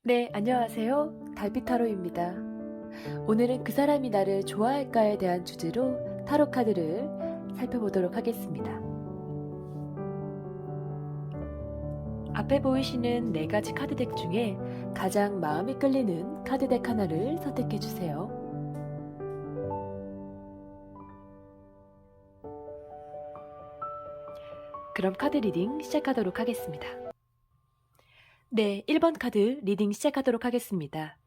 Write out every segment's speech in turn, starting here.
네, 안녕하세요. 달빛타로입니다. 오늘은 그 사람이 나를 좋아할까에 대한 주제로 타로 카드를 살펴보도록 하겠습니다. 앞에 보이시는 4가지 카드덱 중에 가장 마음이 끌리는 카드덱 하나를 선택해 주세요. 그럼 카드 리딩 시작하도록 하겠습니다. 네, 1번 카드 리딩 시작하도록 하겠습니다.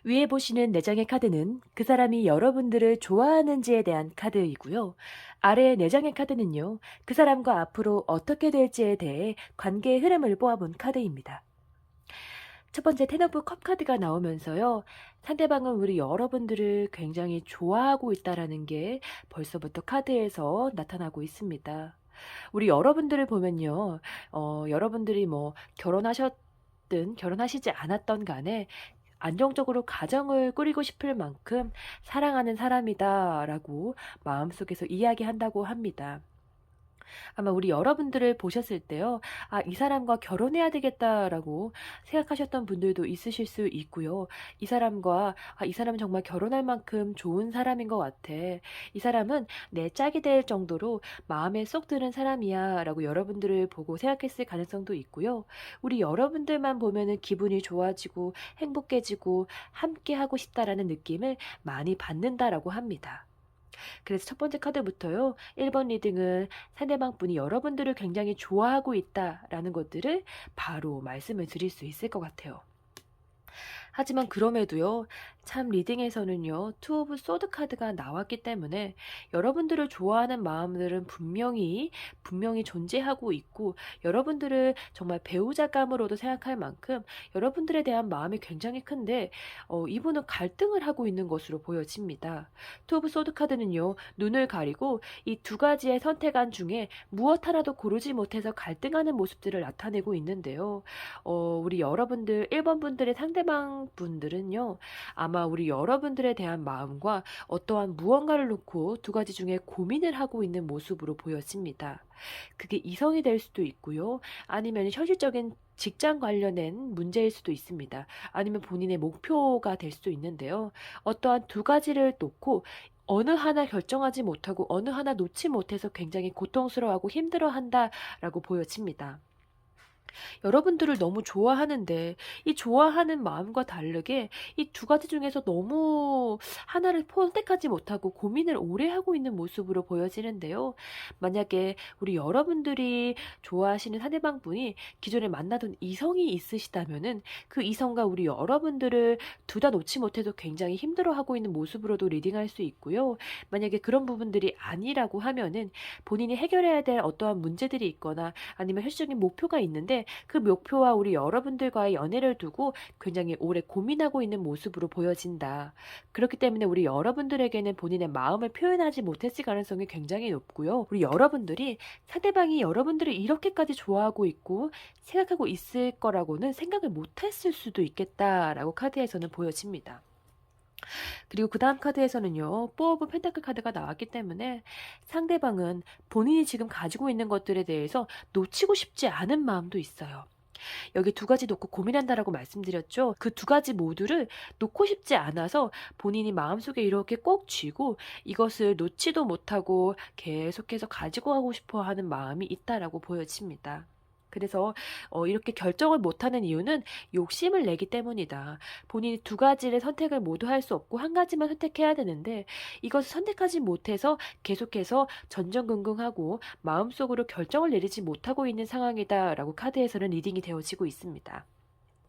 위에 보시는 4장의 카드는 그 사람이 여러분들을 좋아하는지에 대한 카드이고요. 아래 4장의 카드는요, 그 사람과 앞으로 어떻게 될지에 대해 관계의 흐름을 뽑아본 카드입니다. 첫 번째 텐 오브 컵 카드가 나오면서요, 상대방은 우리 여러분들을 굉장히 좋아하고 있다라는 게 벌써부터 카드에서 나타나고 있습니다. 우리 여러분들을 보면요, 여러분들이 뭐 결혼하셨든 결혼하시지 않았던 간에 안정적으로 가정을 꾸리고 싶을 만큼 사랑하는 사람이다라고 마음속에서 이야기한다고 합니다. 아마 우리 여러분들을 보셨을 때요. 아, 이 사람과 결혼해야 되겠다라고 생각하셨던 분들도 있으실 수 있고요. 이 사람과 이 사람은 정말 결혼할 만큼 좋은 사람인 것 같아. 이 사람은 내 짝이 될 정도로 마음에 쏙 드는 사람이야라고 여러분들을 보고 생각했을 가능성도 있고요. 우리 여러분들만 보면은 기분이 좋아지고 행복해지고 함께 하고 싶다라는 느낌을 많이 받는다라고 합니다. 그래서 첫 번째 카드부터요. 1번 리딩은 상대방 분이 여러분들을 굉장히 좋아하고 있다라는 것들을 바로 말씀을 드릴 수 있을 것 같아요. 하지만 그럼에도요, 참 리딩에서는요, 투 오브 소드 카드가 나왔기 때문에 여러분들을 좋아하는 마음들은 분명히 존재하고 있고, 여러분들을 정말 배우자감으로도 생각할 만큼 여러분들에 대한 마음이 굉장히 큰데, 이분은 갈등을 하고 있는 것으로 보여집니다. 투 오브 소드 카드는요, 눈을 가리고 이 2가지의 선택안 중에 무엇 하나도 고르지 못해서 갈등하는 모습들을 나타내고 있는데요. 우리 여러분들 1번 분들의 상대방 분들은요, 아마 우리 여러분들에 대한 마음과 어떠한 무언가를 놓고 2가지 중에 고민을 하고 있는 모습으로 보여집니다. 그게 이성이 될 수도 있고요. 아니면 현실적인 직장 관련된 문제일 수도 있습니다. 아니면 본인의 목표가 될 수도 있는데요. 어떠한 2가지를 놓고 어느 하나 결정하지 못하고 어느 하나 놓지 못해서 굉장히 고통스러워하고 힘들어한다라고 보여집니다. 여러분들을 너무 좋아하는데 이 좋아하는 마음과 다르게 이 2가지 중에서 너무 하나를 선택하지 못하고 고민을 오래 하고 있는 모습으로 보여지는데요. 만약에 우리 여러분들이 좋아하시는 상대방 분이 기존에 만나던 이성이 있으시다면은 그 이성과 우리 여러분들을 2다 놓지 못해도 굉장히 힘들어하고 있는 모습으로도 리딩할 수 있고요. 만약에 그런 부분들이 아니라고 하면은 본인이 해결해야 될 어떠한 문제들이 있거나 아니면 현실적인 목표가 있는데 그 목표와 우리 여러분들과의 연애를 두고 굉장히 오래 고민하고 있는 모습으로 보여진다. 그렇기 때문에 우리 여러분들에게는 본인의 마음을 표현하지 못했을 가능성이 굉장히 높고요. 우리 여러분들이 상대방이 여러분들을 이렇게까지 좋아하고 있고 생각하고 있을 거라고는 생각을 못했을 수도 있겠다라고 카드에서는 보여집니다. 그리고 그 다음 카드에서는요, 4 오브 펜타클 카드가 나왔기 때문에 상대방은 본인이 지금 가지고 있는 것들에 대해서 놓치고 싶지 않은 마음도 있어요. 여기 2가지 놓고 고민한다라고 말씀드렸죠. 그 2가지 모두를 놓고 싶지 않아서 본인이 마음속에 이렇게 꼭 쥐고 이것을 놓지도 못하고 계속해서 가지고 가고 싶어 하는 마음이 있다라고 보여집니다. 그래서 이렇게 결정을 못하는 이유는 욕심을 내기 때문이다. 본인이 2가지를 선택을 모두 할 수 없고 1가지만 선택해야 되는데 이것을 선택하지 못해서 계속해서 전전긍긍하고 마음속으로 결정을 내리지 못하고 있는 상황이다라고 카드에서는 리딩이 되어지고 있습니다.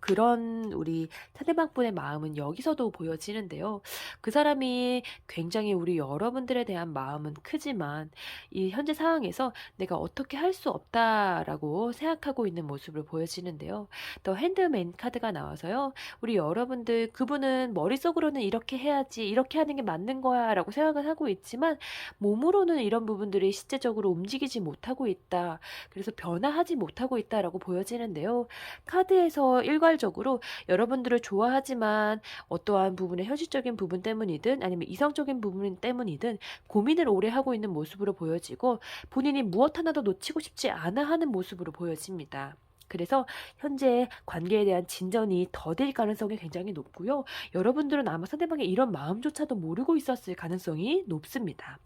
그런 우리 상대방분의 마음은 여기서도 보여지는데요. 그 사람이 굉장히 우리 여러분들에 대한 마음은 크지만 이 현재 상황에서 내가 어떻게 할 수 없다라고 생각하고 있는 모습을 보여지는데요. 더 핸드맨 카드가 나와서요. 우리 여러분들 그분은 머릿속으로는 이렇게 해야지 이렇게 하는 게 맞는 거야 라고 생각을 하고 있지만 몸으로는 이런 부분들이 실제적으로 움직이지 못하고 있다. 그래서 변화하지 못하고 있다라고 보여지는데요. 카드에서 일괄적으로 여러분들을 좋아하지만 어떠한 부분의 현실적인 부분 때문이든 아니면 이성적인 부분 때문이든 고민을 오래 하고 있는 모습으로 보여지고 본인이 무엇 하나도 놓치고 싶지 않아 하는 모습으로 보여집니다. 그래서 현재 관계에 대한 진전이 더딜 가능성이 굉장히 높고요. 여러분들은 아마 상대방의 이런 마음조차도 모르고 있었을 가능성이 높습니다.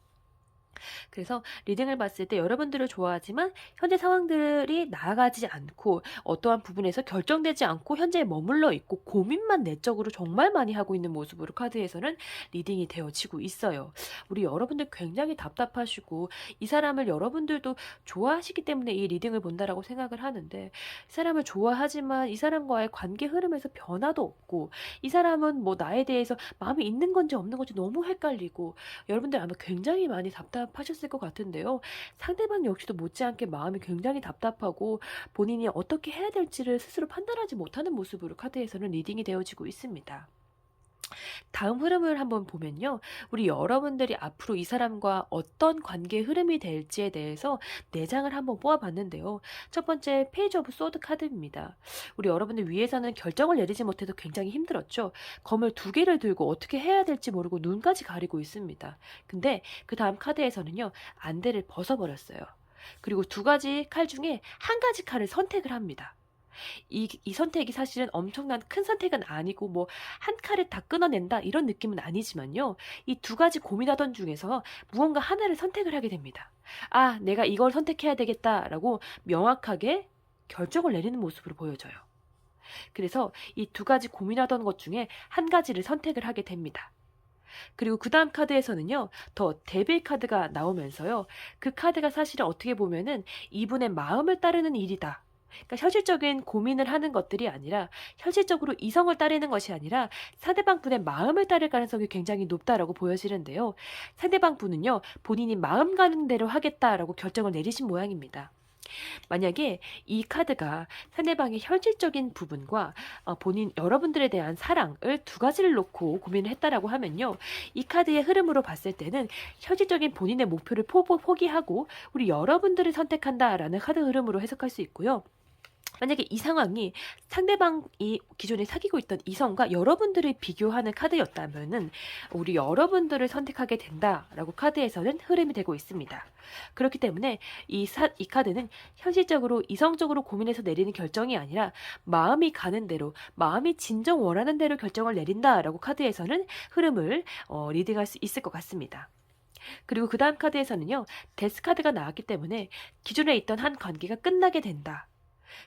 그래서 리딩을 봤을 때 여러분들을 좋아하지만 현재 상황들이 나아가지 않고 어떠한 부분에서 결정되지 않고 현재에 머물러 있고 고민만 내적으로 정말 많이 하고 있는 모습으로 카드에서는 리딩이 되어지고 있어요. 우리 여러분들 굉장히 답답하시고 이 사람을 여러분들도 좋아하시기 때문에 이 리딩을 본다라고 생각을 하는데 이 사람을 좋아하지만 이 사람과의 관계 흐름에서 변화도 없고 이 사람은 뭐 나에 대해서 마음이 있는 건지 없는 건지 너무 헷갈리고 여러분들 아마 굉장히 많이 답답하셨을 것 같은데요. 상대방 역시도 못지않게 마음이 굉장히 답답하고 본인이 어떻게 해야 될지를 스스로 판단하지 못하는 모습으로 카드에서는 리딩이 되어지고 있습니다. 다음 흐름을 한번 보면요. 우리 여러분들이 앞으로 이 사람과 어떤 관계 흐름이 될지에 대해서 4장을 한번 뽑아봤는데요. 첫 번째 페이지 오브 소드 카드입니다. 우리 여러분들 위에서는 결정을 내리지 못해도 굉장히 힘들었죠. 검을 2개를 들고 어떻게 해야 될지 모르고 눈까지 가리고 있습니다. 근데 그 다음 카드에서는요. 안대를 벗어버렸어요. 그리고 2가지 칼 중에 1가지 칼을 선택을 합니다. 이 선택이 사실은 엄청난 큰 선택은 아니고 뭐 한 칼을 다 끊어낸다 이런 느낌은 아니지만요. 이 2가지 고민하던 중에서 무언가 하나를 선택을 하게 됩니다. 아, 내가 이걸 선택해야 되겠다라고 명확하게 결정을 내리는 모습으로 보여져요. 그래서 이 2가지 고민하던 것 중에 1가지를 선택을 하게 됩니다. 그리고 그 다음 카드에서는요. 더 데빌 카드가 나오면서요. 그 카드가 사실은 어떻게 보면은 이분의 마음을 따르는 일이다. 그러니까 현실적인 고민을 하는 것들이 아니라 현실적으로 이성을 따르는 것이 아니라 상대방 분의 마음을 따를 가능성이 굉장히 높다라고 보여지는데요. 상대방 분은요. 본인이 마음 가는 대로 하겠다라고 결정을 내리신 모양입니다. 만약에 이 카드가 상대방의 현실적인 부분과 본인 여러분들에 대한 사랑을 2가지를 놓고 고민을 했다라고 하면요. 이 카드의 흐름으로 봤을 때는 현실적인 본인의 목표를 포기하고 우리 여러분들을 선택한다라는 카드 흐름으로 해석할 수 있고요. 만약에 이 상황이 상대방이 기존에 사귀고 있던 이성과 여러분들을 비교하는 카드였다면은 우리 여러분들을 선택하게 된다라고 카드에서는 흐름이 되고 있습니다. 그렇기 때문에 이 카드는 현실적으로 이성적으로 고민해서 내리는 결정이 아니라 마음이 가는 대로 마음이 진정 원하는 대로 결정을 내린다라고 카드에서는 흐름을 리딩할 수 있을 것 같습니다. 그리고 그 다음 카드에서는요. 데스 카드가 나왔기 때문에 기존에 있던 한 관계가 끝나게 된다.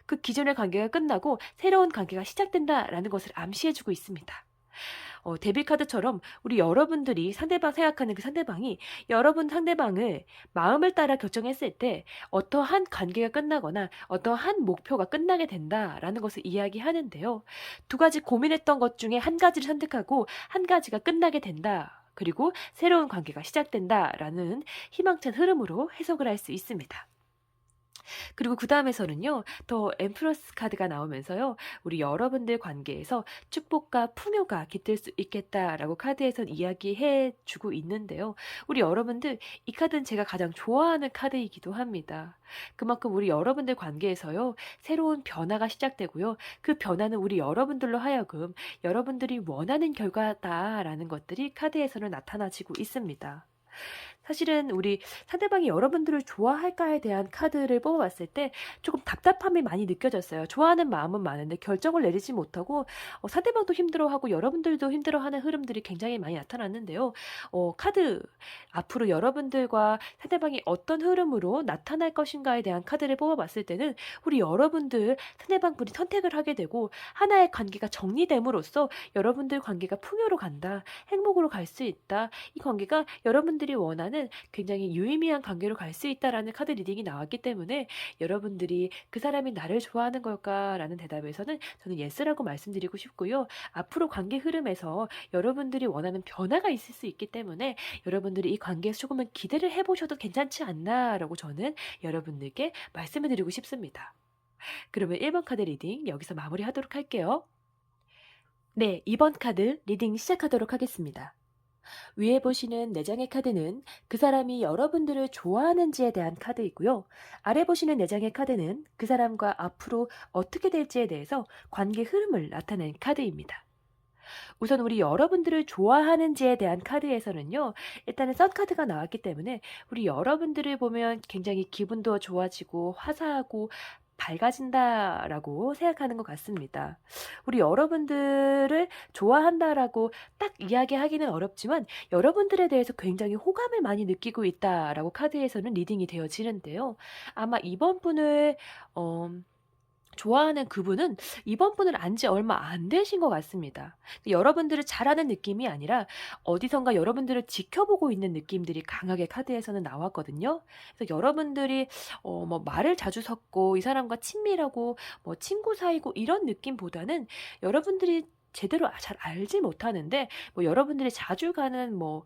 그 기존의 관계가 끝나고 새로운 관계가 시작된다라는 것을 암시해주고 있습니다. 데빌 카드처럼 우리 여러분들이 상대방 생각하는 그 상대방이 여러분 상대방을 마음을 따라 결정했을 때 어떠한 관계가 끝나거나 어떠한 목표가 끝나게 된다라는 것을 이야기하는데요. 2가지 고민했던 것 중에 1가지를 선택하고 1가지가 끝나게 된다. 그리고 새로운 관계가 시작된다라는 희망찬 흐름으로 해석을 할 수 있습니다. 그리고 그 다음에서는요. 더 엠프러스 카드가 나오면서요. 우리 여러분들 관계에서 축복과 풍요가 깃들 수 있겠다라고 카드에선 이야기해 주고 있는데요. 우리 여러분들 이 카드는 제가 가장 좋아하는 카드이기도 합니다. 그만큼 우리 여러분들 관계에서요. 새로운 변화가 시작되고요. 그 변화는 우리 여러분들로 하여금 여러분들이 원하는 결과다라는 것들이 카드에서는 나타나지고 있습니다. 사실은 우리 상대방이 여러분들을 좋아할까에 대한 카드를 뽑아봤을 때 조금 답답함이 많이 느껴졌어요. 좋아하는 마음은 많은데 결정을 내리지 못하고 상대방도 힘들어하고 여러분들도 힘들어하는 흐름들이 굉장히 많이 나타났는데요. 카드 앞으로 여러분들과 상대방이 어떤 흐름으로 나타날 것인가에 대한 카드를 뽑아봤을 때는 우리 여러분들 상대방분이 선택을 하게 되고 하나의 관계가 정리됨으로써 여러분들 관계가 풍요로 간다. 행복으로 갈 수 있다. 이 관계가 여러분들이 원하는 굉장히 유의미한 관계로 갈 수 있다라는 카드 리딩이 나왔기 때문에 여러분들이 그 사람이 나를 좋아하는 걸까라는 대답에서는 저는 예스라고 말씀드리고 싶고요. 앞으로 관계 흐름에서 여러분들이 원하는 변화가 있을 수 있기 때문에 여러분들이 이 관계에서 조금은 기대를 해보셔도 괜찮지 않나라고 저는 여러분들께 말씀을 드리고 싶습니다. 그러면 1번 카드 리딩 여기서 마무리하도록 할게요. 네, 2번 카드 리딩 시작하도록 하겠습니다. 위에 보시는 4장의 카드는 그 사람이 여러분들을 좋아하는지에 대한 카드이고요. 아래 보시는 4장의 카드는 그 사람과 앞으로 어떻게 될지에 대해서 관계 흐름을 나타낸 카드입니다. 우선 우리 여러분들을 좋아하는지에 대한 카드에서는요. 일단은 썬 카드가 나왔기 때문에 우리 여러분들을 보면 굉장히 기분도 좋아지고 화사하고 밝아진다라고 생각하는 것 같습니다. 우리 여러분들을 좋아한다라고 딱 이야기하기는 어렵지만 여러분들에 대해서 굉장히 호감을 많이 느끼고 있다라고 카드에서는 리딩이 되어지는데요. 아마 이번 분을 어 좋아하는 그분은 이번 분을 안 지 얼마 안 되신 것 같습니다. 여러분들을 잘하는 느낌이 아니라 어디선가 여러분들을 지켜보고 있는 느낌들이 강하게 카드에서는 나왔거든요. 그래서 여러분들이 뭐 말을 자주 섞고 이 사람과 친밀하고 뭐 친구 사이고 이런 느낌보다는 여러분들이 제대로 잘 알지 못하는데 뭐 여러분들이 자주 가는 뭐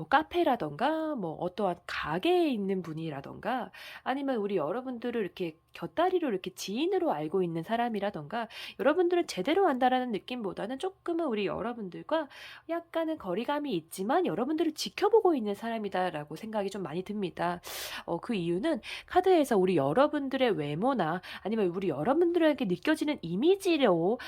카페라던가 뭐 어떠한 가게에 있는 분이라던가 아니면 우리 여러분들을 이렇게 곁다리로 이렇게 지인으로 알고 있는 사람이라던가 여러분들은 제대로 안다라는 느낌보다는 조금은 우리 여러분들과 약간은 거리감이 있지만 여러분들을 지켜보고 있는 사람이다라고 생각이 좀 많이 듭니다. 그 이유는 카드에서 우리 여러분들의 외모나 아니면 우리 여러분들에게 느껴지는 이미지로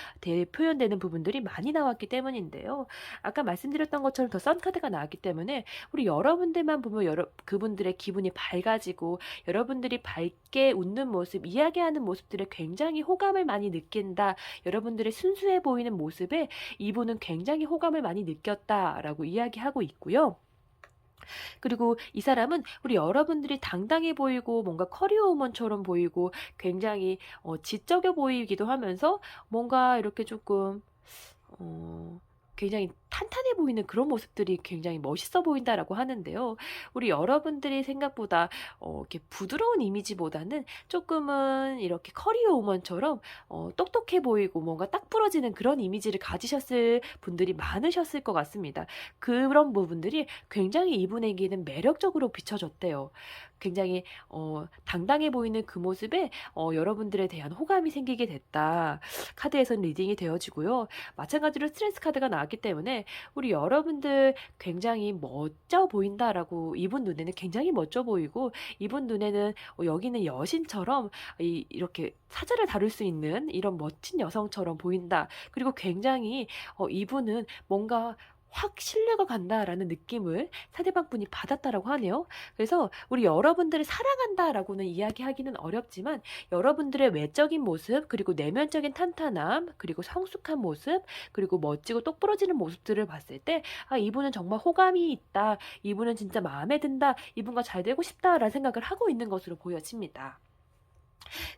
표현되는 부분들이 많이 나왔기 때문인데요. 아까 말씀드렸던 것처럼 더 선 카드가 나왔기 때문에 우리 여러분들만 보면 그분들의 기분이 밝아지고 여러분들이 밝게 웃는 모습, 이야기하는 모습들에 굉장히 호감을 많이 느낀다. 여러분들의 순수해 보이는 모습에 이분은 굉장히 호감을 많이 느꼈다라고 이야기하고 있고요. 그리고 이 사람은 우리 여러분들이 당당해 보이고 뭔가 커리어 우먼처럼 보이고 굉장히 지적해 보이기도 하면서 뭔가 이렇게 조금 굉장히 탄탄해 보이는 그런 모습들이 굉장히 멋있어 보인다라고 하는데요. 우리 여러분들이 생각보다 이렇게 부드러운 이미지보다는 조금은 이렇게 커리어 우먼처럼 똑똑해 보이고 뭔가 딱 부러지는 그런 이미지를 가지셨을 분들이 많으셨을 것 같습니다. 그런 부분들이 굉장히 이분에게는 매력적으로 비춰졌대요. 굉장히 당당해 보이는 그 모습에 여러분들에 대한 호감이 생기게 됐다. 카드에서는 리딩이 되어지고요. 마찬가지로 스트레스 카드가 나왔기 때문에 우리 여러분들 굉장히 멋져 보인다라고 이분 눈에는 굉장히 멋져 보이고 이분 눈에는 여기는 여신처럼 이렇게 사자를 다룰 수 있는 이런 멋진 여성처럼 보인다. 그리고 굉장히 이분은 뭔가 확 신뢰가 간다라는 느낌을 상대방 분이 받았다라고 하네요. 그래서 우리 여러분들을 사랑한다라고는 이야기하기는 어렵지만 여러분들의 외적인 모습, 그리고 내면적인 탄탄함, 그리고 성숙한 모습, 그리고 멋지고 똑부러지는 모습들을 봤을 때 이분은 정말 호감이 있다. 이분은 진짜 마음에 든다. 이분과 잘 되고 싶다라는 생각을 하고 있는 것으로 보여집니다.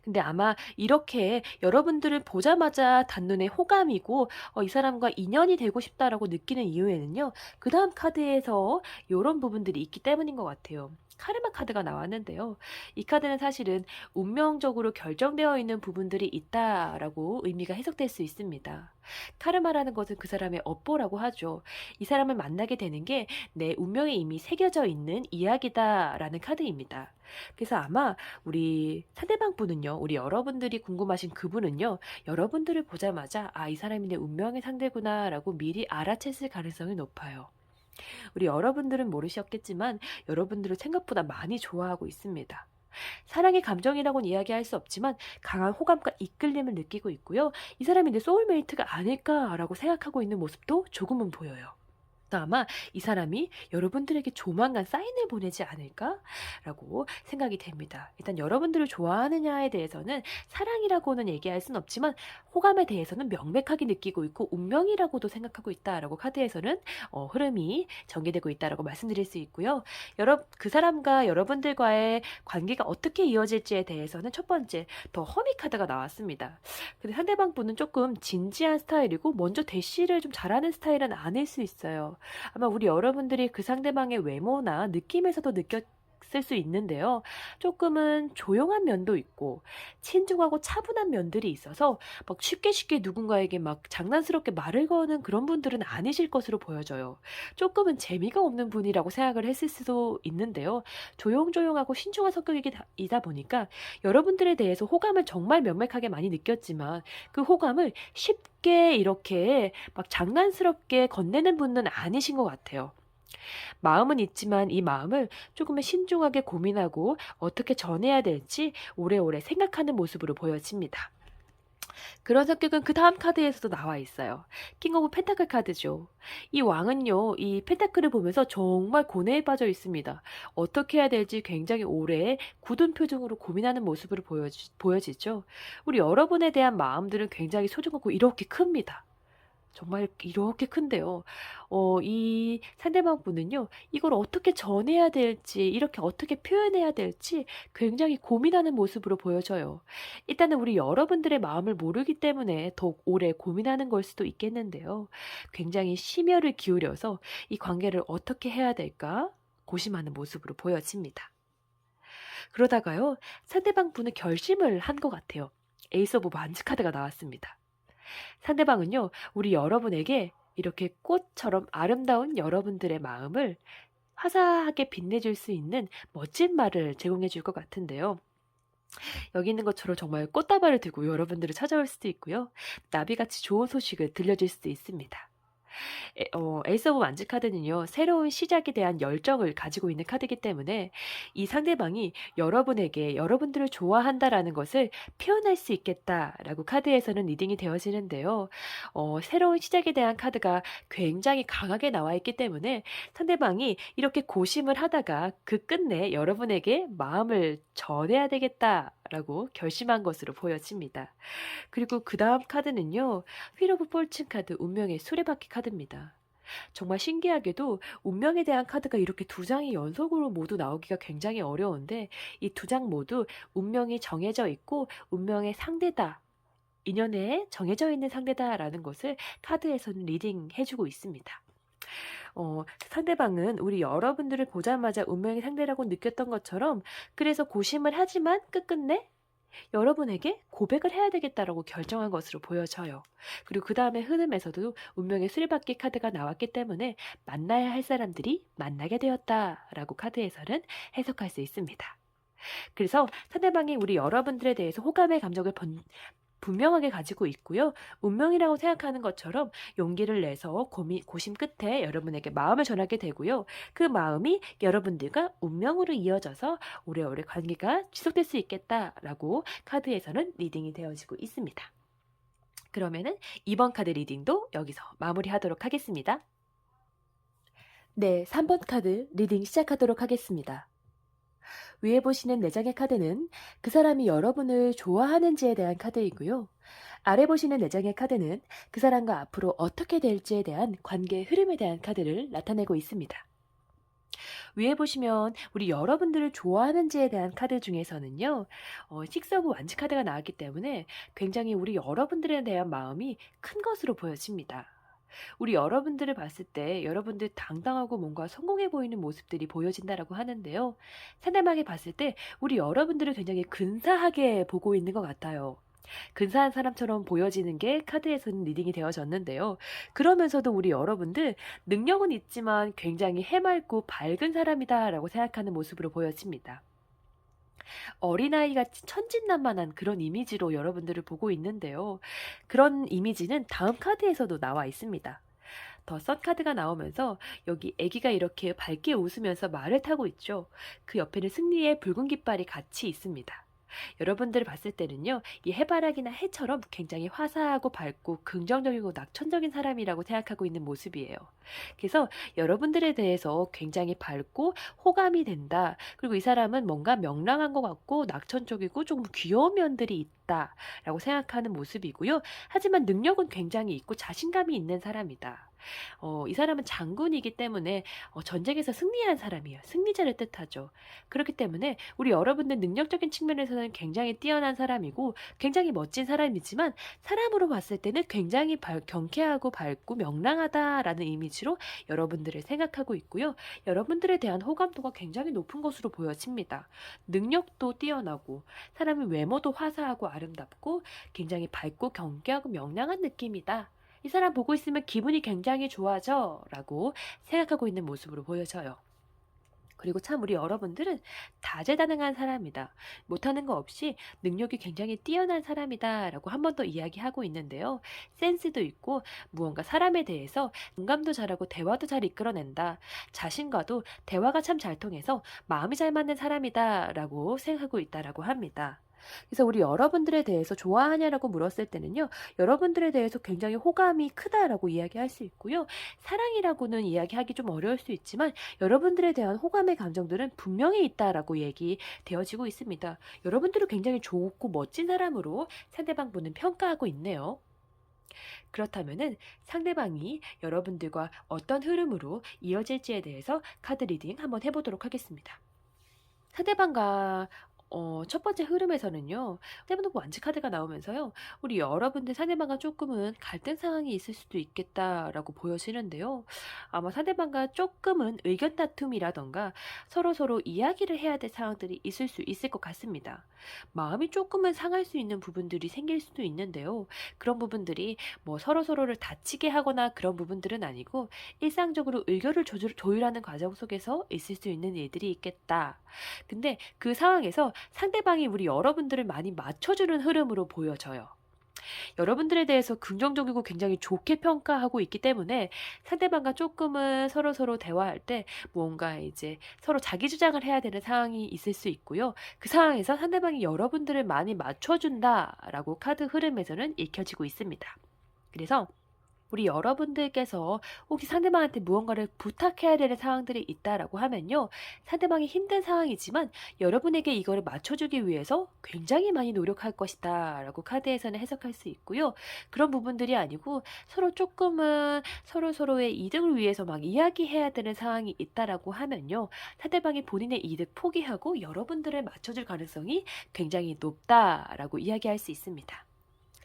근데 아마 이렇게 여러분들을 보자마자 단눈에 호감이고 이 사람과 인연이 되고 싶다라고 느끼는 이유에는요. 그 다음 카드에서 이런 부분들이 있기 때문인 것 같아요. 카르마 카드가 나왔는데요. 이 카드는 사실은 운명적으로 결정되어 있는 부분들이 있다라고 의미가 해석될 수 있습니다. 카르마라는 것은 그 사람의 업보라고 하죠. 이 사람을 만나게 되는 게 내 운명에 이미 새겨져 있는 이야기다라는 카드입니다. 그래서 아마 우리 상대방 분은요, 우리 여러분들이 궁금하신 그분은요, 여러분들을 보자마자 이 사람이 내 운명의 상대구나라고 미리 알아챘을 가능성이 높아요. 우리 여러분들은 모르셨겠지만 여러분들을 생각보다 많이 좋아하고 있습니다. 사랑의 감정이라고는 이야기할 수 없지만 강한 호감과 이끌림을 느끼고 있고요. 이 사람이 내 소울메이트가 아닐까라고 생각하고 있는 모습도 조금은 보여요. 아마 이 사람이 여러분들에게 조만간 사인을 보내지 않을까라고 생각이 됩니다. 일단 여러분들을 좋아하느냐에 대해서는 사랑이라고는 얘기할 순 없지만 호감에 대해서는 명백하게 느끼고 있고 운명이라고도 생각하고 있다라고 카드에서는 흐름이 전개되고 있다라고 말씀드릴 수 있고요. 그 사람과 여러분들과의 관계가 어떻게 이어질지에 대해서는 첫 번째 더 허미 카드가 나왔습니다. 근데 상대방 분은 조금 진지한 스타일이고 먼저 대시를 좀 잘하는 스타일은 아닐 수 있어요. 아마 우리 여러분들이 그 상대방의 외모나 느낌에서도 느꼈을 수 있는데요. 조금은 조용한 면도 있고 친중하고 차분한 면들이 있어서 막 쉽게 누군가에게 막 장난스럽게 말을 거는 그런 분들은 아니실 것으로 보여져요. 조금은 재미가 없는 분이라고 생각을 했을 수도 있는데요. 조용조용하고 신중한 성격이다 보니까 여러분들에 대해서 호감을 정말 명백하게 많이 느꼈지만 그 호감을 쉽게 이렇게 막 장난스럽게 건네는 분은 아니신 것 같아요. 마음은 있지만 이 마음을 조금은 신중하게 고민하고 어떻게 전해야 될지 오래오래 생각하는 모습으로 보여집니다. 그런 성격은 그다음 카드에서도 나와 있어요. 킹 오브 펜타클 카드죠. 이 왕은요, 이 펜타클을 보면서 정말 고뇌에 빠져 있습니다. 어떻게 해야 될지 굉장히 오래 굳은 표정으로 고민하는 모습으로 보여지죠. 우리 여러분에 대한 마음들은 굉장히 소중하고 이렇게 큽니다. 정말 이렇게 큰데요. 이 상대방 분은요, 이걸 어떻게 전해야 될지, 이렇게 어떻게 표현해야 될지 굉장히 고민하는 모습으로 보여져요. 일단은 우리 여러분들의 마음을 모르기 때문에 더욱 오래 고민하는 걸 수도 있겠는데요. 굉장히 심혈을 기울여서 이 관계를 어떻게 해야 될까 고심하는 모습으로 보여집니다. 그러다가요, 상대방 분은 결심을 한 것 같아요. 에이스 오브 만지 카드가 나왔습니다. 상대방은요, 우리 여러분에게 이렇게 꽃처럼 아름다운 여러분들의 마음을 화사하게 빛내줄 수 있는 멋진 말을 제공해 줄 것 같은데요. 여기 있는 것처럼 정말 꽃다발을 들고 여러분들을 찾아올 수도 있고요. 나비같이 좋은 소식을 들려줄 수도 있습니다. 에이스 오브 완즈 카드는요, 새로운 시작에 대한 열정을 가지고 있는 카드이기 때문에 이 상대방이 여러분에게 여러분들을 좋아한다라는 것을 표현할 수 있겠다라고 카드에서는 리딩이 되어지는데요. 새로운 시작에 대한 카드가 굉장히 강하게 나와 있기 때문에 상대방이 이렇게 고심을 하다가 그 끝내 여러분에게 마음을 전해야 되겠다라고 결심한 것으로 보여집니다. 그리고 그 다음 카드는요, 휠 오브 폴춘 카드, 운명의 수레바퀴 카드입니다. 정말 신기하게도 운명에 대한 카드가 이렇게 두 장이 연속으로 모두 나오기가 굉장히 어려운데 이 두 장 모두 운명이 정해져 있고 운명의 상대다. 인연에 정해져 있는 상대다라는 것을 카드에서는 리딩해주고 있습니다. 상대방은 우리 여러분들을 보자마자 운명의 상대라고 느꼈던 것처럼 그래서 고심을 하지만 끝끝내 여러분에게 고백을 해야 되겠다라고 결정한 것으로 보여져요. 그리고 그 다음에 흐름에서도 운명의 수레바퀴 카드가 나왔기 때문에 만나야 할 사람들이 만나게 되었다라고 카드에서는 해석할 수 있습니다. 그래서 상대방이 우리 여러분들에 대해서 호감의 감정을 분명하게 가지고 있고요. 운명이라고 생각하는 것처럼 용기를 내서 고심 끝에 여러분에게 마음을 전하게 되고요. 그 마음이 여러분들과 운명으로 이어져서 오래오래 관계가 지속될 수 있겠다라고 카드에서는 리딩이 되어지고 있습니다. 그러면은 이번 카드 리딩도 여기서 마무리하도록 하겠습니다. 네, 3번 카드 리딩 시작하도록 하겠습니다. 위에 보시는 4장의 카드는 그 사람이 여러분을 좋아하는지에 대한 카드이고요. 아래 보시는 4장의 카드는 그 사람과 앞으로 어떻게 될지에 대한 관계의 흐름에 대한 카드를 나타내고 있습니다. 위에 보시면 우리 여러분들을 좋아하는지에 대한 카드 중에서는요. 식스 오브 완즈 카드가 나왔기 때문에 굉장히 우리 여러분들에 대한 마음이 큰 것으로 보여집니다. 우리 여러분들을 봤을 때 여러분들 당당하고 뭔가 성공해 보이는 모습들이 보여진다라고 하는데요. 상대방이 봤을 때 우리 여러분들을 굉장히 근사하게 보고 있는 것 같아요. 근사한 사람처럼 보여지는 게 카드에서는 리딩이 되어졌는데요. 그러면서도 우리 여러분들 능력은 있지만 굉장히 해맑고 밝은 사람이다라고 생각하는 모습으로 보여집니다. 어린아이같이 천진난만한 그런 이미지로 여러분들을 보고 있는데요. 그런 이미지는 다음 카드에서도 나와 있습니다. 더 선 카드가 나오면서 여기 아기가 이렇게 밝게 웃으면서 말을 타고 있죠. 그 옆에는 승리의 붉은 깃발이 같이 있습니다. 여러분들을 봤을 때는요, 이 해바라기나 해처럼 굉장히 화사하고 밝고 긍정적이고 낙천적인 사람이라고 생각하고 있는 모습이에요. 그래서 여러분들에 대해서 굉장히 밝고 호감이 된다. 그리고 이 사람은 뭔가 명랑한 것 같고 낙천적이고 조금 귀여운 면들이 있다라고 생각하는 모습이고요. 하지만 능력은 굉장히 있고 자신감이 있는 사람이다. 이 사람은 장군이기 때문에 전쟁에서 승리한 사람이에요. 승리자를 뜻하죠. 그렇기 때문에 우리 여러분들 능력적인 측면에서는 굉장히 뛰어난 사람이고 굉장히 멋진 사람이지만 사람으로 봤을 때는 굉장히 경쾌하고 밝고 명랑하다라는 이미지로 여러분들을 생각하고 있고요. 여러분들에 대한 호감도가 굉장히 높은 것으로 보여집니다. 능력도 뛰어나고 사람의 외모도 화사하고 아름답고 굉장히 밝고 경쾌하고 명랑한 느낌이다. 이 사람 보고 있으면 기분이 굉장히 좋아져 라고 생각하고 있는 모습으로 보여져요. 그리고 참 우리 여러분들은 다재다능한 사람이다. 못하는 거 없이 능력이 굉장히 뛰어난 사람이다 라고 한 번 더 이야기하고 있는데요. 센스도 있고 무언가 사람에 대해서 공감도 잘하고 대화도 잘 이끌어낸다. 자신과도 대화가 참 잘 통해서 마음이 잘 맞는 사람이다 라고 생각하고 있다라고 합니다. 그래서 우리 여러분들에 대해서 좋아하냐라고 물었을 때는요, 여러분들에 대해서 굉장히 호감이 크다라고 이야기할 수 있고요. 사랑이라고는 이야기하기 좀 어려울 수 있지만 여러분들에 대한 호감의 감정들은 분명히 있다라고 얘기되어지고 있습니다. 여러분들은 굉장히 좋고 멋진 사람으로 상대방 분은 평가하고 있네요. 그렇다면은 상대방이 여러분들과 어떤 흐름으로 이어질지에 대해서 카드 리딩 한번 해보도록 하겠습니다. 상대방과 첫 번째 흐름에서는요. 세븐오브 완지 카드가 나오면서요. 우리 여러분들 상대방과 조금은 갈등 상황이 있을 수도 있겠다라고 보여지는데요. 아마 상대방과 조금은 의견 다툼이라던가 서로서로 이야기를 해야 될 상황들이 있을 수 있을 것 같습니다. 마음이 조금은 상할 수 있는 부분들이 생길 수도 있는데요. 그런 부분들이 뭐 서로서로를 다치게 하거나 그런 부분들은 아니고 일상적으로 의견을 조율하는 과정 속에서 있을 수 있는 일들이 있겠다. 근데 그 상황에서 상대방이 우리 여러분들을 많이 맞춰주는 흐름으로 보여져요. 여러분들에 대해서 긍정적이고 굉장히 좋게 평가하고 있기 때문에 상대방과 조금은 서로서로 대화할 때 뭔가 이제 서로 자기 주장을 해야 되는 상황이 있을 수 있고요. 그 상황에서 상대방이 여러분들을 많이 맞춰준다라고 카드 흐름에서는 읽혀지고 있습니다. 그래서 우리 여러분들께서 혹시 상대방한테 무언가를 부탁해야 되는 상황들이 있다라고 하면요. 상대방이 힘든 상황이지만 여러분에게 이거를 맞춰주기 위해서 굉장히 많이 노력할 것이다 라고 카드에서는 해석할 수 있고요. 그런 부분들이 아니고 서로 조금은 서로서로의 이득을 위해서 막 이야기해야 되는 상황이 있다라고 하면요. 상대방이 본인의 이득 포기하고 여러분들을 맞춰줄 가능성이 굉장히 높다라고 이야기할 수 있습니다.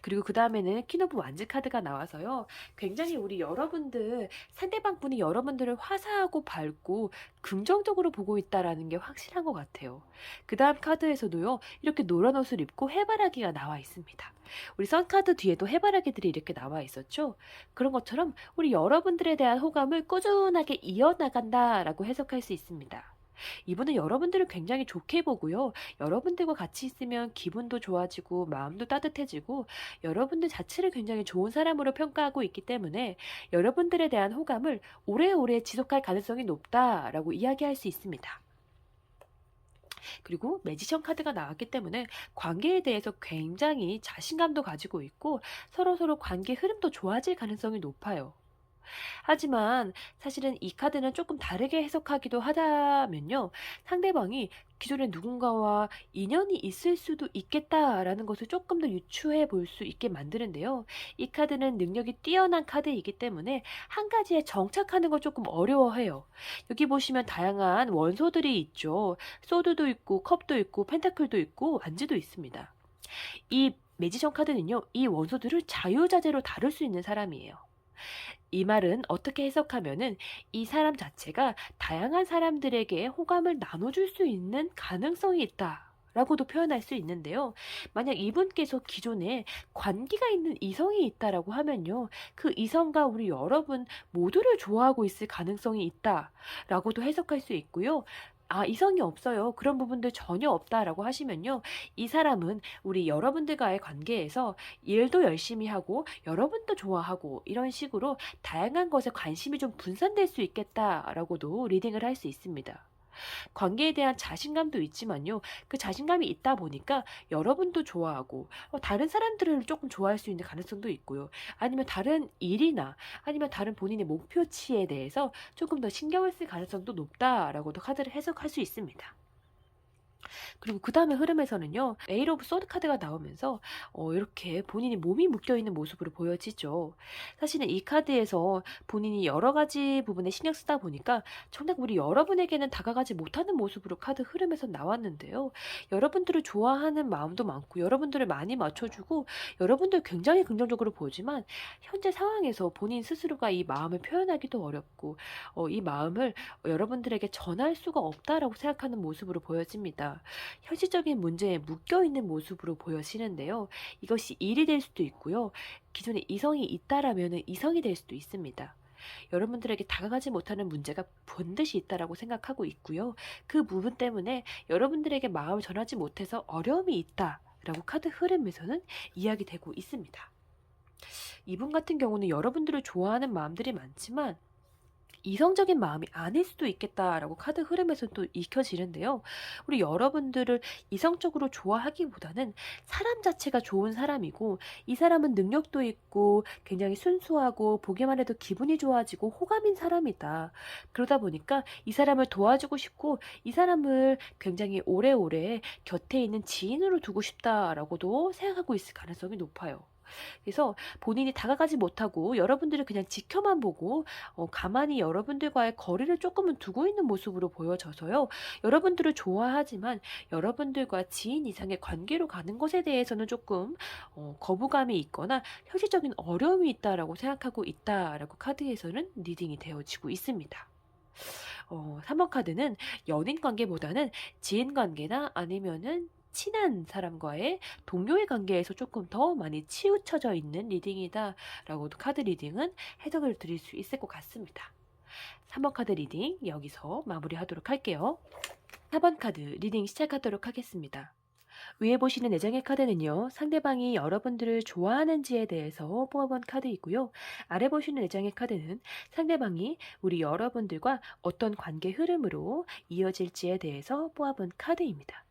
그리고 그 다음에는 퀸 오브 완즈 카드가 나와서요. 굉장히 우리 여러분들, 상대방 분이 여러분들을 화사하고 밝고 긍정적으로 보고 있다라는 게 확실한 것 같아요. 그 다음 카드에서도요. 이렇게 노란 옷을 입고 해바라기가 나와 있습니다. 우리 선 카드 뒤에도 해바라기들이 이렇게 나와 있었죠. 그런 것처럼 우리 여러분들에 대한 호감을 꾸준하게 이어나간다라고 해석할 수 있습니다. 이분은 여러분들을 굉장히 좋게 보고요. 여러분들과 같이 있으면 기분도 좋아지고 마음도 따뜻해지고 여러분들 자체를 굉장히 좋은 사람으로 평가하고 있기 때문에 여러분들에 대한 호감을 오래오래 지속할 가능성이 높다라고 이야기할 수 있습니다. 그리고 매지션 카드가 나왔기 때문에 관계에 대해서 굉장히 자신감도 가지고 있고 서로서로 관계 흐름도 좋아질 가능성이 높아요. 하지만 사실은 이 카드는 조금 다르게 해석하기도 하다면요. 상대방이 기존에 누군가와 인연이 있을 수도 있겠다라는 것을 조금 더 유추해 볼 수 있게 만드는데요. 이 카드는 능력이 뛰어난 카드이기 때문에 한 가지에 정착하는 걸 조금 어려워해요. 여기 보시면 다양한 원소들이 있죠. 소드도 있고 컵도 있고 펜타클도 있고 완즈도 있습니다. 이 매지션 카드는요. 이 원소들을 자유자재로 다룰 수 있는 사람이에요. 이 말은 어떻게 해석하면은 이 사람 자체가 다양한 사람들에게 호감을 나눠줄 수 있는 가능성이 있다. 라고도 표현할 수 있는데요. 만약 이분께서 기존에 관계가 있는 이성이 있다라고 하면요. 그 이성과 우리 여러분 모두를 좋아하고 있을 가능성이 있다라고도 해석할 수 있고요. 아, 이성이 없어요. 그런 부분들 전혀 없다라고 하시면요. 이 사람은 우리 여러분들과의 관계에서 일도 열심히 하고 여러분도 좋아하고 이런 식으로 다양한 것에 관심이 좀 분산될 수 있겠다라고도 리딩을 할 수 있습니다. 관계에 대한 자신감도 있지만요. 그 자신감이 있다 보니까 여러분도 좋아하고 다른 사람들을 조금 좋아할 수 있는 가능성도 있고요. 아니면 다른 일이나 아니면 다른 본인의 목표치에 대해서 조금 더 신경을 쓸 가능성도 높다라고도 카드를 해석할 수 있습니다. 그리고 그 다음에 흐름에서는요. 에이트 오브 소드 카드가 나오면서 이렇게 본인이 몸이 묶여있는 모습으로 보여지죠. 사실은 이 카드에서 본인이 여러 가지 부분에 신경 쓰다 보니까 정작 우리 여러분에게는 다가가지 못하는 모습으로 카드 흐름에서 나왔는데요. 여러분들을 좋아하는 마음도 많고 여러분들을 많이 맞춰주고 여러분들 굉장히 긍정적으로 보지만 현재 상황에서 본인 스스로가 이 마음을 표현하기도 어렵고 이 마음을 여러분들에게 전할 수가 없다라고 생각하는 모습으로 보여집니다. 현실적인 문제에 묶여있는 모습으로 보여지는데요. 이것이 일이 될 수도 있고요. 기존에 이성이 있다라면 이성이 될 수도 있습니다. 여러분들에게 다가가지 못하는 문제가 반드시 있다라고 생각하고 있고요. 그 부분 때문에 여러분들에게 마음을 전하지 못해서 어려움이 있다라고 카드 흐름에서는 이야기되고 있습니다. 이분 같은 경우는 여러분들을 좋아하는 마음들이 많지만 이성적인 마음이 아닐 수도 있겠다라고 카드 흐름에서 또 익혀지는데요. 우리 여러분들을 이성적으로 좋아하기보다는 사람 자체가 좋은 사람이고 이 사람은 능력도 있고 굉장히 순수하고 보기만 해도 기분이 좋아지고 호감인 사람이다. 그러다 보니까 이 사람을 도와주고 싶고 이 사람을 굉장히 오래오래 곁에 있는 지인으로 두고 싶다라고도 생각하고 있을 가능성이 높아요. 그래서 본인이 다가가지 못하고 여러분들을 그냥 지켜만 보고 가만히 여러분들과의 거리를 조금은 두고 있는 모습으로 보여져서요. 여러분들을 좋아하지만 여러분들과 지인 이상의 관계로 가는 것에 대해서는 조금 거부감이 있거나 현실적인 어려움이 있다라고 생각하고 있다라고 카드에서는 리딩이 되어지고 있습니다. 3번 카드는 연인 관계보다는 지인 관계나 아니면은 친한 사람과의 동료의 관계에서 조금 더 많이 치우쳐져 있는 리딩이다라고도 카드 리딩은 해석을 드릴 수 있을 것 같습니다. 3번 카드 리딩 여기서 마무리하도록 할게요. 4번 카드 리딩 시작하도록 하겠습니다. 위에 보시는 내정의 카드는요, 상대방이 여러분들을 좋아하는지에 대해서 뽑아본 카드이고요. 아래 보시는 내정의 카드는 상대방이 우리 여러분들과 어떤 관계 흐름으로 이어질지에 대해서 뽑아본 카드입니다.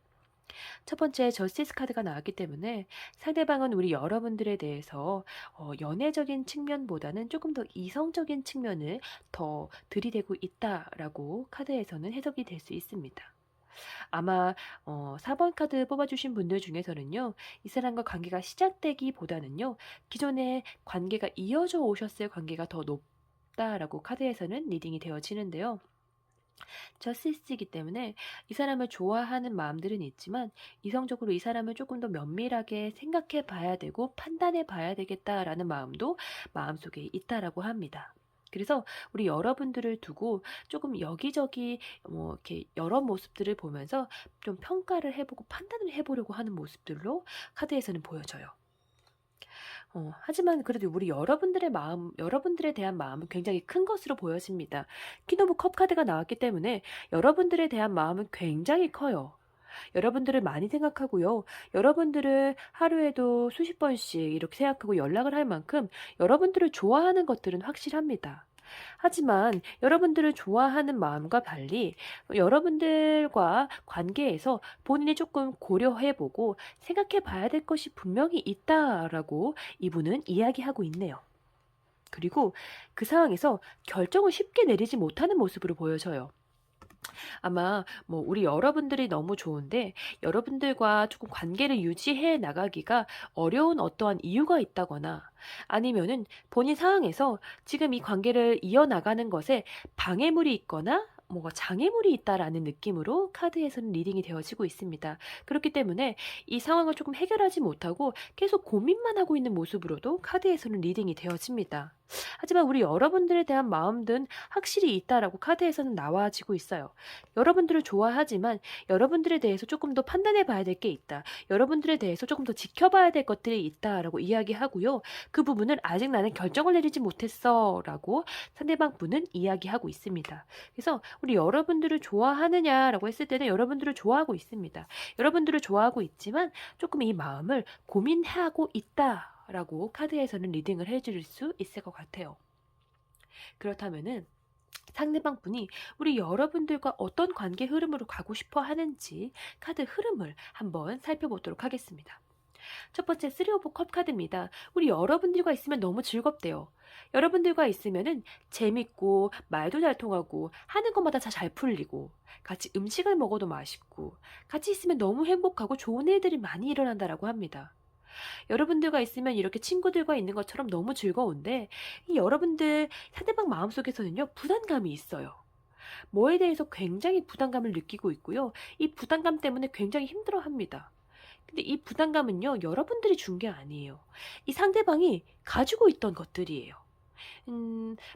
첫 번째 저스티스 카드가 나왔기 때문에 상대방은 우리 여러분들에 대해서 연애적인 측면보다는 조금 더 이성적인 측면을 더 들이대고 있다라고 카드에서는 해석이 될 수 있습니다. 아마 4번 카드 뽑아주신 분들 중에서는요. 이 사람과 관계가 시작되기보다는요. 기존에 관계가 이어져 오셨을 관계가 더 높다라고 카드에서는 리딩이 되어지는데요. 저스티스이기 때문에 이 사람을 좋아하는 마음들은 있지만 이성적으로 이 사람을 조금 더 면밀하게 생각해 봐야 되고 판단해 봐야 되겠다라는 마음도 마음속에 있다라고 합니다. 그래서 우리 여러분들을 두고 조금 여기저기 이렇게 여러 모습들을 보면서 좀 평가를 해보고 판단을 해보려고 하는 모습들로 카드에서는 보여져요. 하지만 그래도 우리 여러분들의 마음, 여러분들에 대한 마음은 굉장히 큰 것으로 보여집니다. 퀸 오브 컵 카드가 나왔기 때문에 여러분들에 대한 마음은 굉장히 커요. 여러분들을 많이 생각하고요. 여러분들을 하루에도 수십 번씩 이렇게 생각하고 연락을 할 만큼 여러분들을 좋아하는 것들은 확실합니다. 하지만 여러분들을 좋아하는 마음과 달리 여러분들과 관계에서 본인이 조금 고려해보고 생각해 봐야 될 것이 분명히 있다라고 이분은 이야기하고 있네요. 그리고 그 상황에서 결정을 쉽게 내리지 못하는 모습으로 보여져요. 아마 우리 여러분들이 너무 좋은데 여러분들과 조금 관계를 유지해 나가기가 어려운 어떠한 이유가 있다거나 아니면은 본인 상황에서 지금 이 관계를 이어나가는 것에 방해물이 있거나 뭔가 장애물이 있다라는 느낌으로 카드에서는 리딩이 되어지고 있습니다. 그렇기 때문에 이 상황을 조금 해결하지 못하고 계속 고민만 하고 있는 모습으로도 카드에서는 리딩이 되어집니다. 하지만 우리 여러분들에 대한 마음은 확실히 있다라고 카드에서는 나와지고 있어요. 여러분들을 좋아하지만 여러분들에 대해서 조금 더 판단해 봐야 될 게 있다. 여러분들에 대해서 조금 더 지켜봐야 될 것들이 있다라고 이야기하고요. 그 부분을 아직 나는 결정을 내리지 못했어 라고 상대방 분은 이야기하고 있습니다. 그래서 우리 여러분들을 좋아하느냐라고 했을 때는 여러분들을 좋아하고 있습니다. 여러분들을 좋아하고 있지만 조금 이 마음을 고민하고 있다. 라고 카드에서는 리딩을 해줄 수 있을 것 같아요. 그렇다면은 상대방 분이 우리 여러분들과 어떤 관계 흐름으로 가고 싶어 하는지 카드 흐름을 한번 살펴보도록 하겠습니다. 첫 번째 3 오브 컵 카드입니다. 우리 여러분들과 있으면 너무 즐겁대요. 여러분들과 있으면은 재밌고 말도 잘 통하고 하는 것마다 다 잘 풀리고 같이 음식을 먹어도 맛있고 같이 있으면 너무 행복하고 좋은 일들이 많이 일어난다라고 합니다. 여러분들과 있으면 이렇게 친구들과 있는 것처럼 너무 즐거운데 이 여러분들 상대방 마음속에서는요 부담감이 있어요. 뭐에 대해서 굉장히 부담감을 느끼고 있고요. 이 부담감 때문에 굉장히 힘들어합니다. 근데 이 부담감은요 여러분들이 준 게 아니에요. 이 상대방이 가지고 있던 것들이에요.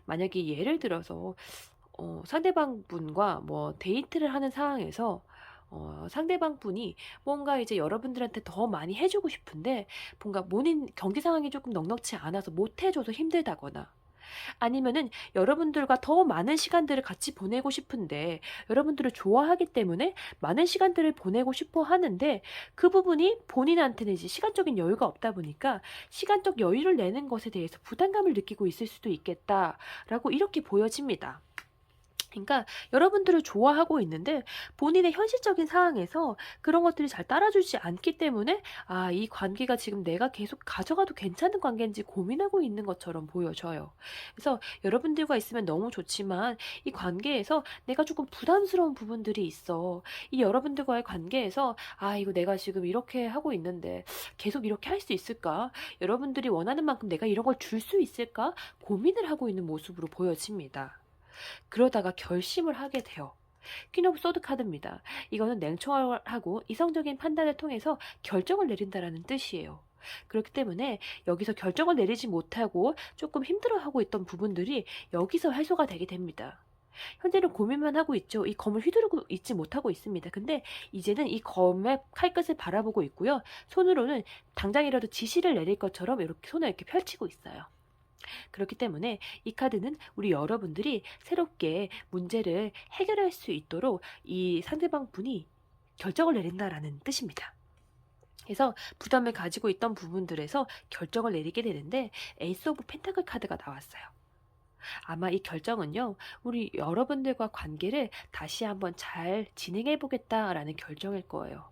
만약에 예를 들어서 상대방 분과 데이트를 하는 상황에서 상대방 분이 뭔가 이제 여러분들한테 더 많이 해주고 싶은데 뭔가 본인 경제 상황이 조금 넉넉치 않아서 못 해줘서 힘들다거나 아니면은 여러분들과 더 많은 시간들을 같이 보내고 싶은데 여러분들을 좋아하기 때문에 많은 시간들을 보내고 싶어 하는데 그 부분이 본인한테는 이제 시간적인 여유가 없다 보니까 시간적 여유를 내는 것에 대해서 부담감을 느끼고 있을 수도 있겠다라고 이렇게 보여집니다. 그러니까 여러분들을 좋아하고 있는데 본인의 현실적인 상황에서 그런 것들이 잘 따라주지 않기 때문에 이 관계가 지금 내가 계속 가져가도 괜찮은 관계인지 고민하고 있는 것처럼 보여져요. 그래서 여러분들과 있으면 너무 좋지만 이 관계에서 내가 조금 부담스러운 부분들이 있어. 이 여러분들과의 관계에서 이거 내가 지금 이렇게 하고 있는데 계속 이렇게 할 수 있을까? 여러분들이 원하는 만큼 내가 이런 걸 줄 수 있을까? 고민을 하고 있는 모습으로 보여집니다. 그러다가 결심을 하게 돼요. 퀸 오브 소드 카드입니다. 이거는 냉철하고 이성적인 판단을 통해서 결정을 내린다라는 뜻이에요. 그렇기 때문에 여기서 결정을 내리지 못하고 조금 힘들어하고 있던 부분들이 여기서 해소가 되게 됩니다. 현재는 고민만 하고 있죠. 이 검을 휘두르고 있지 못하고 있습니다. 근데 이제는 이 검의 칼끝을 바라보고 있고요. 손으로는 당장이라도 지시를 내릴 것처럼 이렇게 손을 이렇게 펼치고 있어요. 그렇기 때문에 이 카드는 우리 여러분들이 새롭게 문제를 해결할 수 있도록 이 상대방 분이 결정을 내린다라는 뜻입니다. 그래서 부담을 가지고 있던 부분들에서 결정을 내리게 되는데 에이스 오브 펜타클 카드가 나왔어요. 아마 이 결정은요, 우리 여러분들과 관계를 다시 한번 잘 진행해 보겠다라는 결정일 거예요.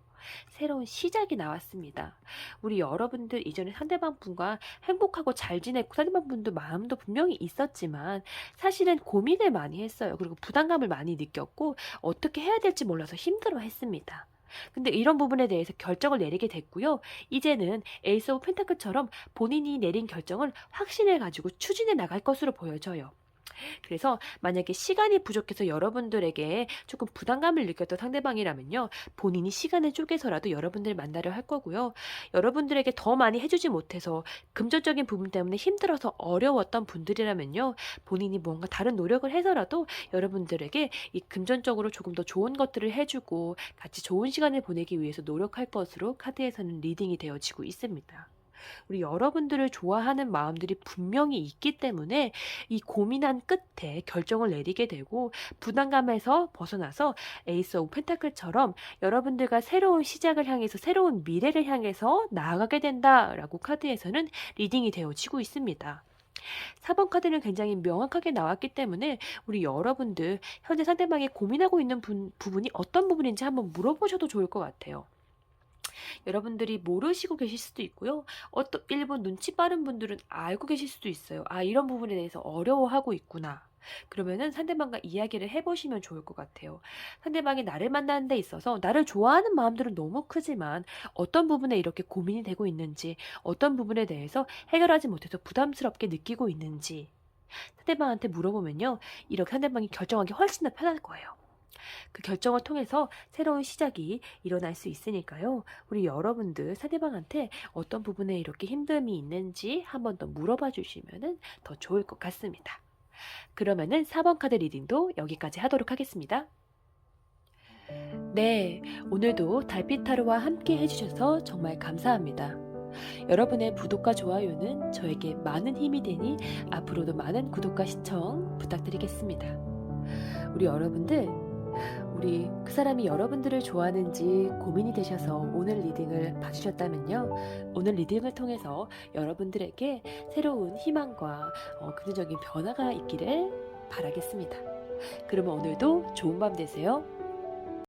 새로운 시작이 나왔습니다. 우리 여러분들 이전에 상대방 분과 행복하고 잘 지냈고 상대방 분도 마음도 분명히 있었지만 사실은 고민을 많이 했어요. 그리고 부담감을 많이 느꼈고 어떻게 해야 될지 몰라서 힘들어 했습니다. 근데 이런 부분에 대해서 결정을 내리게 됐고요. 이제는 에이스 오브 펜타클처럼 본인이 내린 결정을 확신을 가지고 추진해 나갈 것으로 보여져요. 그래서 만약에 시간이 부족해서 여러분들에게 조금 부담감을 느꼈던 상대방이라면요. 본인이 시간을 쪼개서라도 여러분들 만나려 할 거고요. 여러분들에게 더 많이 해주지 못해서 금전적인 부분 때문에 힘들어서 어려웠던 분들이라면요. 본인이 뭔가 다른 노력을 해서라도 여러분들에게 이 금전적으로 조금 더 좋은 것들을 해주고 같이 좋은 시간을 보내기 위해서 노력할 것으로 카드에서는 리딩이 되어지고 있습니다. 우리 여러분들을 좋아하는 마음들이 분명히 있기 때문에 이 고민한 끝에 결정을 내리게 되고 부담감에서 벗어나서 에이스 오브 펜타클처럼 여러분들과 새로운 시작을 향해서 새로운 미래를 향해서 나아가게 된다라고 카드에서는 리딩이 되어지고 있습니다. 4번 카드는 굉장히 명확하게 나왔기 때문에 우리 여러분들 현재 상대방이 고민하고 있는 부분이 어떤 부분인지 한번 물어보셔도 좋을 것 같아요. 여러분들이 모르시고 계실 수도 있고요. 일본 눈치 빠른 분들은 알고 계실 수도 있어요. 이런 부분에 대해서 어려워하고 있구나. 그러면은 상대방과 이야기를 해보시면 좋을 것 같아요. 상대방이 나를 만나는 데 있어서 나를 좋아하는 마음들은 너무 크지만 어떤 부분에 이렇게 고민이 되고 있는지, 어떤 부분에 대해서 해결하지 못해서 부담스럽게 느끼고 있는지 상대방한테 물어보면요. 이렇게 상대방이 결정하기 훨씬 더 편할 거예요. 그 결정을 통해서 새로운 시작이 일어날 수 있으니까요. 우리 여러분들 상대방한테 어떤 부분에 이렇게 힘듦이 있는지 한번 더 물어봐 주시면 더 좋을 것 같습니다. 그러면은 4번 카드 리딩도 여기까지 하도록 하겠습니다. 네, 오늘도 달빛타로와 함께 해주셔서 정말 감사합니다. 여러분의 구독과 좋아요는 저에게 많은 힘이 되니 앞으로도 많은 구독과 시청 부탁드리겠습니다. 우리 여러분들, 우리 그 사람이 여러분들을 좋아하는지 고민이 되셔서 오늘 리딩을 봐주셨다면요. 오늘 리딩을 통해서 여러분들에게 새로운 희망과 긍정적인 변화가 있기를 바라겠습니다. 그러면 오늘도 좋은 밤 되세요.